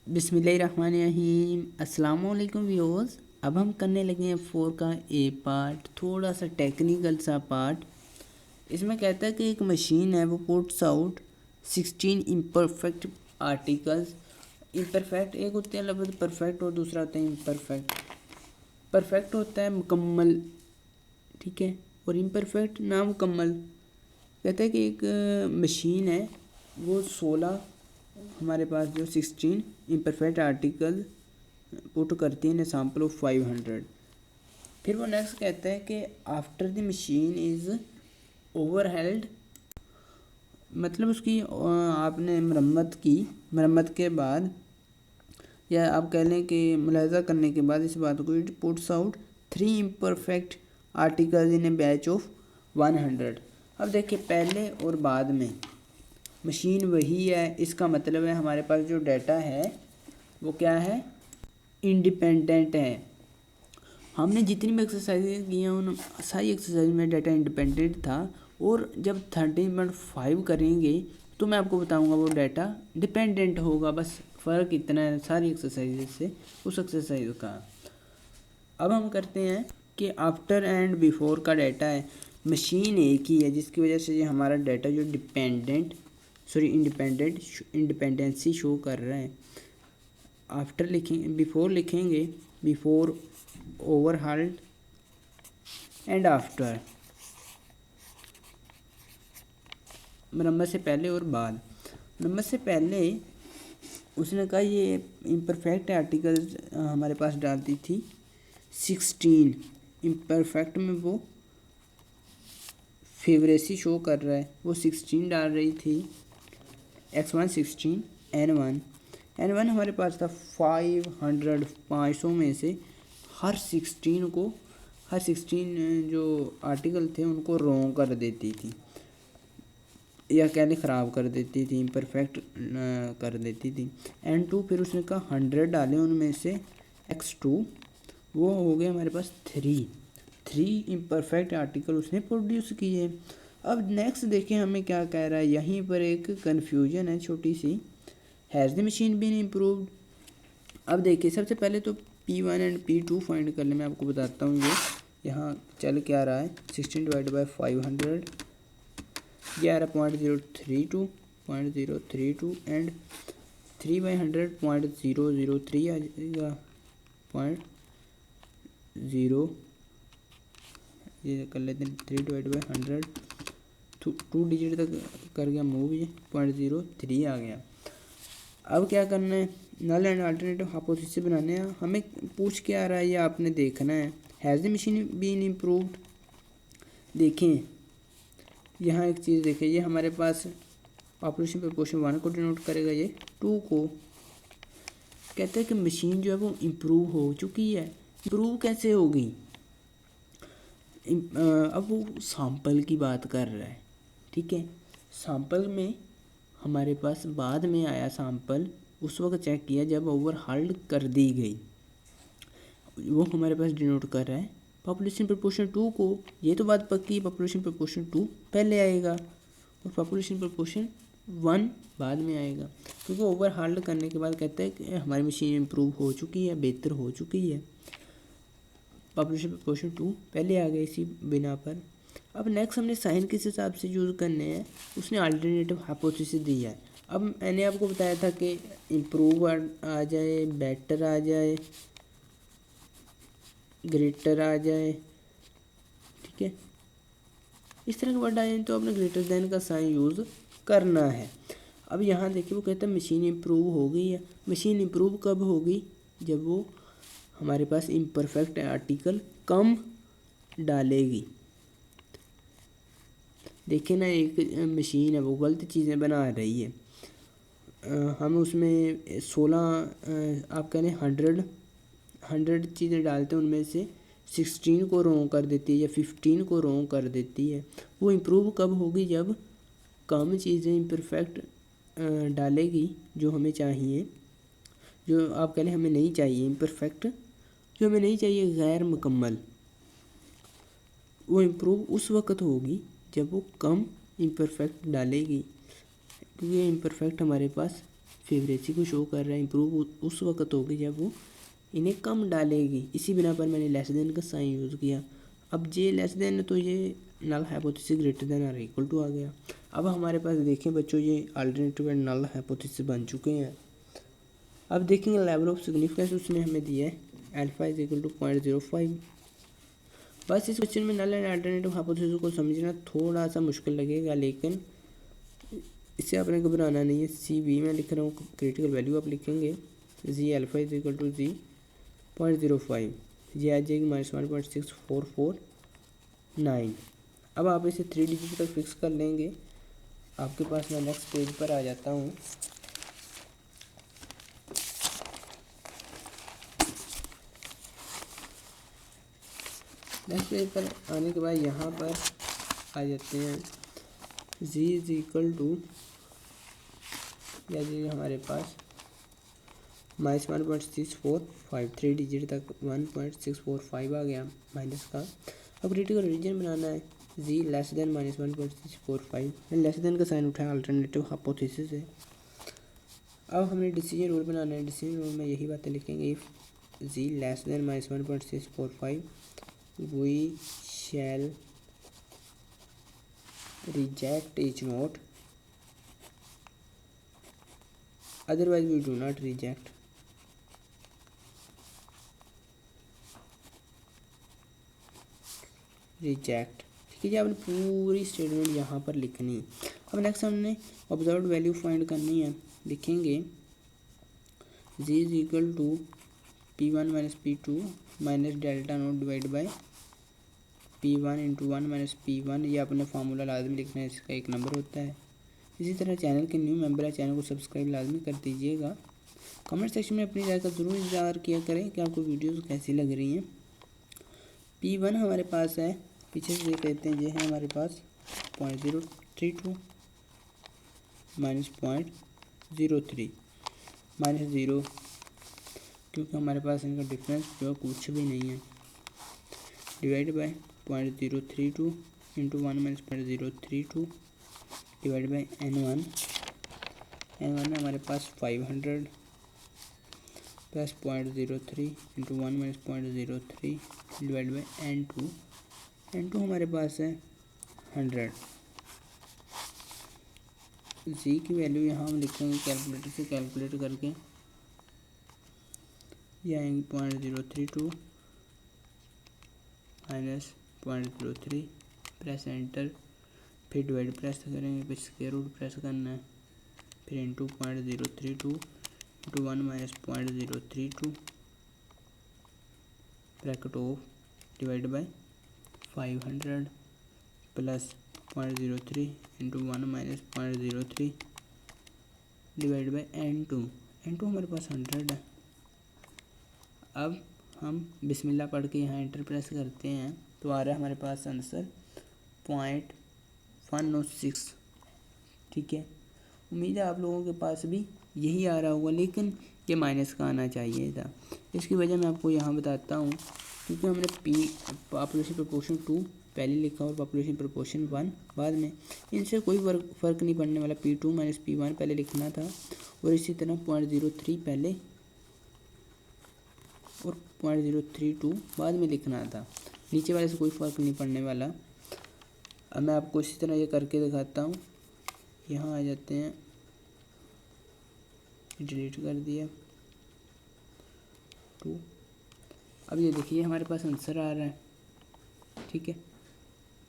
बिस्मिल्लाहिर्रहमानिर्रहीम। अस्सलाम वालेकुम व्यूअर्स। अब हम करने लगे हैं 4 का ए पार्ट, थोड़ा सा टेक्निकल सा पार्ट। इसमें कहता है कि एक मशीन है वो puts out 16 imperfect articles. Imperfect एक होते हैं लफ्ज़ परफेक्ट और दूसरा होता है इम्परफेक्ट। परफेक्ट होता है मुकम्मल, ठीक है, और इम्परफेक्ट नामुकम्मल। कहता है कि एक मशीन है वो 16 हमारे पास जो 16 इम्परफेक्ट आर्टिकल पुट करती है इन सैम्पल ऑफ 500। फिर वो नेक्स्ट कहता है कि आफ्टर द मशीन इज़ ओवरहेल्ड, मतलब उसकी आपने मरम्मत के बाद, या आप कह लें कि मुलाहजा करने के बाद इस बात को, it puts out 3 imperfect articles in A batch of 100। अब देखिए पहले और बाद में मशीन वही है, इसका मतलब है हमारे पास जो डाटा है वो क्या है, इंडिपेंडेंट है। हमने जितनी भी एक्सरसाइज की हैं उन सारी एक्सरसाइज में डाटा इंडिपेंडेंट था, और जब 13.5 करेंगे तो मैं आपको बताऊंगा वो डाटा डिपेंडेंट होगा। बस फ़र्क इतना है सारी एक्सरसाइज से उस एक्सरसाइज का। अब हम करते हैं कि आफ्टर एंड बिफोर का डाटा है। मशीन एक ही है जिसकी वजह से ये हमारा डाटा जो इंडिपेंडेंसी शो कर रहा है। आफ्टर लिखेंगे, बिफोर लिखेंगे, बिफोर ओवरहेल्ड एंड आफ्टर, मरम्मत से पहले और बाद। मरम्मत से पहले उसने कहा ये इम्परफेक्ट आर्टिकल्स हमारे पास डालती थी 16, इम्परफेक्ट में वो फेवरेसी शो कर रहा है, वो 16 डाल रही थी। x1 16, n1 हमारे पास था 500 में से हर 16 जो आर्टिकल थे उनको रॉन्ग कर देती थी, या कह लें ख़राब कर देती थी, इम्परफेक्ट कर देती थी। n2 फिर उसने कहा 100 डाले उनमें से x2, वो हो गए हमारे पास 3 इम्परफेक्ट आर्टिकल उसने प्रोड्यूस किए। अब नेक्स्ट देखें हमें क्या कह रहा है, यहीं पर एक कन्फ्यूजन है छोटी सी। Has the machine been improved. अब देखिए सबसे पहले तो P1 एंड P2 फाइंड कर ले, मैं आपको बताता हूँ ये यहाँ चल क्या रहा है। 16 डिवाइड बाई 500 ये आ रहा 0.032 एंड 3/100 0.003 आ जाएगा 0, ये कर लेते हैं 3 डिवाइड बाई 100, 2 डिजिट तक कर गया मूव, ये 0.03 आ गया। अब क्या करना है, नल एंड अल्टरनेटिव हाइपोथेसिस बनाने हैं। हमें पूछ के आ रहा है ये आपने देखना है। Has the machine been improved. देखें यहाँ एक चीज़ देखें, ये हमारे पास पॉपुलेशन प्रपोर्शन 1 को डिनोट करेगा, ये 2 को। कहते हैं कि मशीन जो है वो इम्प्रूव हो चुकी है। इम्प्रूव कैसे होगी, अब वो सैंपल की बात कर रहा है, ठीक है। सैंपल में हमारे पास बाद में आया सैंपल, उस वक्त चेक किया जब ओवरहेल्ड कर दी गई, वो हमारे पास डिनोट कर रहा है पॉपुलेशन प्रपोर्शन 2 को। ये तो बात पक्की, पॉपुलेशन प्रपोर्शन 2 पहले आएगा और पॉपुलेशन प्रपोर्शन 1 बाद में आएगा, क्योंकि ओवरहेल्ड करने के बाद कहता है कि हमारी मशीन इम्प्रूव हो चुकी है, बेहतर हो चुकी है। पॉपुलेशन प्रपोर्शन 2 पहले आ गया इसी बिना पर। अब नेक्स्ट हमने साइन किस हिसाब से यूज़ करने हैं, उसने अल्टरनेटिव हाइपोथेसिस दिया है। अब मैंने आपको बताया था कि इम्प्रूव आ जाए, बेटर आ जाए, ग्रेटर आ जाए, ठीक है, इस तरह के वर्ड आ जाए तो आपने ग्रेटर देन का साइन यूज़ करना है। अब यहाँ देखिए वो कहता है मशीन इम्प्रूव हो गई है। मशीन इम्प्रूव कब होगी, जब वो हमारे पास इम्परफेक्ट आर्टिकल कम डालेगी। देखिए ना, एक मशीन है वो गलत चीज़ें बना रही है। हम उसमें 16 आप कह लें 100 चीज़ें डालते हैं, उनमें से 16 को रॉन्ग कर देती है या 15 को रॉन्ग कर देती है। वो इम्प्रूव कब होगी, जब कम चीज़ें इम्परफेक्ट डालेगी जो हमें चाहिए, जो आप कह लें हमें नहीं चाहिए इम्परफेक्ट, जो हमें नहीं चाहिए गैर मुकम्मल। वो इम्प्रूव उस वक्त होगी जब वो कम इम्परफेक्ट डालेगी, क्योंकि ये इम्परफेक्ट हमारे पास फेवरेसी को शो कर रहा है। इम्प्रूव उस वक्त होगी जब वो इन्हें कम डालेगी। इसी बिना पर मैंने लेस देन का साइन यूज़ किया। अब जे लेस देन, तो ये नल हाइपोथेसिस ग्रेटर देन और इक्वल टू आ गया। अब हमारे पास देखें बच्चों, ये अल्टरनेटिव एंड नल हाइपोथेसिस बन चुके हैं। अब देखेंगे लेवल ऑफ सिग्निफिकेंस, उसमें हमें दिया है अल्फा इज इक्वल टू 0.05। बस इस क्वेश्चन में नल एंड अल्टरनेटिव हाइपोथेसिस को समझना थोड़ा सा मुश्किल लगेगा, लेकिन इससे आपने घबराना नहीं है। सी बी में लिख रहा हूँ, क्रिटिकल वैल्यू आप लिखेंगे जी अल्फा इज इक्वल टू जी 0.05, ये आ जाएगी -1.6449। अब आप इसे 3 डिजिट तक फिक्स कर लेंगे। आपके पास मैं नेक्स्ट पेज पर आ जाता हूँ। नेक्स्ट पेज पर आने के बाद यहाँ पर आ जाते हैं z इज इक्वल टू, या जी हमारे पास -1.645, 3 डिजिट तक 1.645 आ गया माइनस का। अब क्रिटिकल रीजन बनाना है, z less than -1.645, less than का साइन उठाया, अल्टरनेटिव हाइपोथेसिस है। अब हमने डिसीजन रूल बनाना है। डिसीजन रूल में यही बातें लिखेंगे, if z less than -1.645 we shall reject each note, otherwise we do not reject। Reject, ठीक है जी। आपने पूरी स्टेटमेंट यहाँ पर लिखनी। अब नेक्स्ट हमने ऑब्जर्व्ड वैल्यू फाइंड करनी है। लिखेंगे z is equal to P1 minus P2 minus delta not divide by P1 into 1 minus P1। ये अपने फार्मूला लाजमी लिखना है, इसका एक नंबर होता है। इसी तरह चैनल के न्यू मेंबर है, चैनल को सब्सक्राइब लाजमी कर दीजिएगा। कमेंट सेक्शन में अपनी राय का ज़रूर इंतजार किया करें कि आपको वीडियोस कैसी लग रही हैं। P1 हमारे पास है, पीछे से देख लेते हैं, ये है हमारे पास 0.032 माइनस 0.03 माइनस 0, क्योंकि हमारे पास इनका डिफरेंस जो कुछ भी नहीं है, divide by 0.032 into 1 minus 0.032 divide by N1 है हमारे पास 500 plus 0.03 into 1 minus 0.03 divide by N2 हमारे पास है 100। जी की वैल्यू यहाँ हम लिखेंगे कैलकुलेटर से कैलकुलेट करके, ये आएंगे 0.032 माइनस 0.03, प्रेस एंटर, फिर डिवाइड प्रेस करेंगे, फिर स्क्वायर रूट प्रेस करना है, फिर into 0.032 into 1 minus 0.032 bracket of divide by 500 plus 0.03 into 1 minus 0.03 divide by N2 हमारे पास 100 है। अब हम बिस्मिल्लाह पढ़ के यहाँ एंटर प्रेस करते हैं, तो आ रहा है हमारे पास आंसर 0.106। ठीक है, उम्मीद है आप लोगों के पास भी यही आ रहा होगा, लेकिन ये माइनस का आना चाहिए था। इसकी वजह मैं आपको यहाँ बताता हूँ, क्योंकि हमने पॉपुलेशन प्रपोर्शन 2 पहले लिखा और पॉपुलेशन प्रपोर्शन 1 बाद में, इनसे कोई फ़र्क नहीं पड़ने वाला। P2 माइनस P1 पहले लिखना था, और इसी तरह 0.03 पहले और 0.032 बाद में लिखना था। नीचे वाले से कोई फ़र्क नहीं पड़ने वाला। अब मैं आपको इसी तरह ये करके दिखाता हूँ। यहाँ आ जाते हैं, डिलीट कर दिया 2। अब ये देखिए हमारे पास आंसर आ रहा है। ठीक है,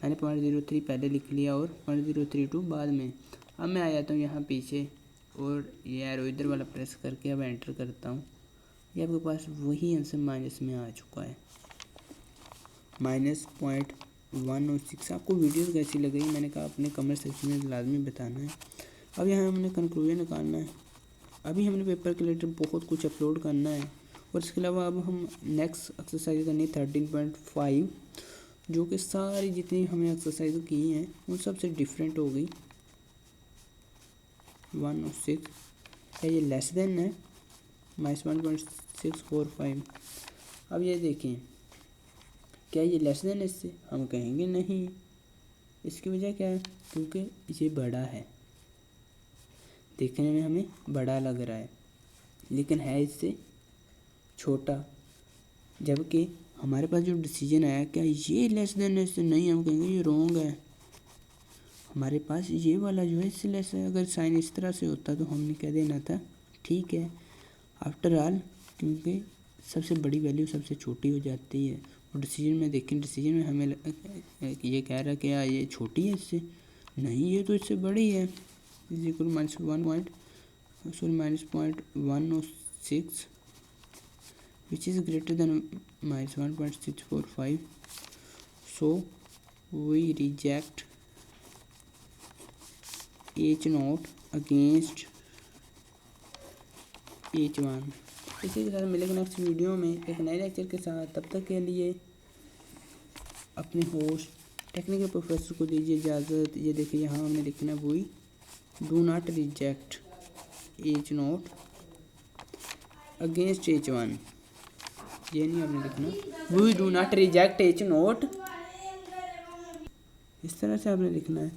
मैंने 0.03 पहले लिख लिया और 0.032 बाद में। अब मैं आ जाता हूँ यहाँ पीछे, और ये एरो इधर वाला प्रेस करके अब एंटर करता हूँ। ये आपके पास वही आंसर माइनस में आ चुका है, -0.106। आपको वीडियो कैसी लग रही, मैंने कहा अपने कमेंट सेक्शन में लाजमी बताना है। अब यहाँ हमने कंक्लूजन निकालना है। अभी हमने पेपर के रिलेटेड बहुत कुछ अपलोड करना है, और इसके अलावा अब हम नेक्स्ट एक्सरसाइज करनी है 13.5, जो कि सारी जितनी हमने एक्सरसाइज की हैं उन सब से डिफरेंट होगी। 106, क्या ये लेस देन है -1.645। अब ये देखें, क्या ये लेस देन है इससे, हम कहेंगे नहीं। इसकी वजह क्या है, क्योंकि ये बड़ा है। देखने में हमें बड़ा लग रहा है लेकिन है इससे छोटा। जबकि हमारे पास जो डिसीजन आया क्या ये लेस देन इससे नहीं, हम कहेंगे ये रॉन्ग है। हमारे पास ये वाला जो है इससे लेस है। अगर साइन इस तरह से होता तो हमने कह देना था ठीक है। आफ्टर ऑल क्योंकि सबसे बड़ी वैल्यू सबसे छोटी हो जाती है। और डिसीजन में देखें, डिसीजन में हमें ये कह रहा है कि ये छोटी है इससे, नहीं ये तो इससे बड़ी है। Is equal -1.6 which is greater than -1.645, so we reject H0 against H1। इसी के साथ मिलेंगे नेक्स्ट वीडियो में एक नए लेक्चर के साथ। तब तक के लिए अपने होस्ट टेक्निकल प्रोफेसर को दीजिए इजाज़त। ये देखिए यहाँ हमने लिखना है we do not reject H0 against H1। ये नहीं आपने लिखना we do not reject H0, इस तरह से आपने लिखना है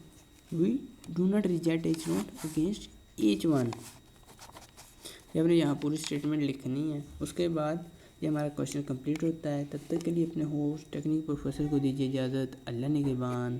we do not reject H0 against H1। ये आपने यहाँ पूरी स्टेटमेंट लिखनी है। उसके बाद ये हमारा क्वेश्चन कंप्लीट होता है। तब तक के लिए अपने होस्ट टेक्निकल प्रोफेसर को दीजिए इजाज़त। अल्लाह निगहबान।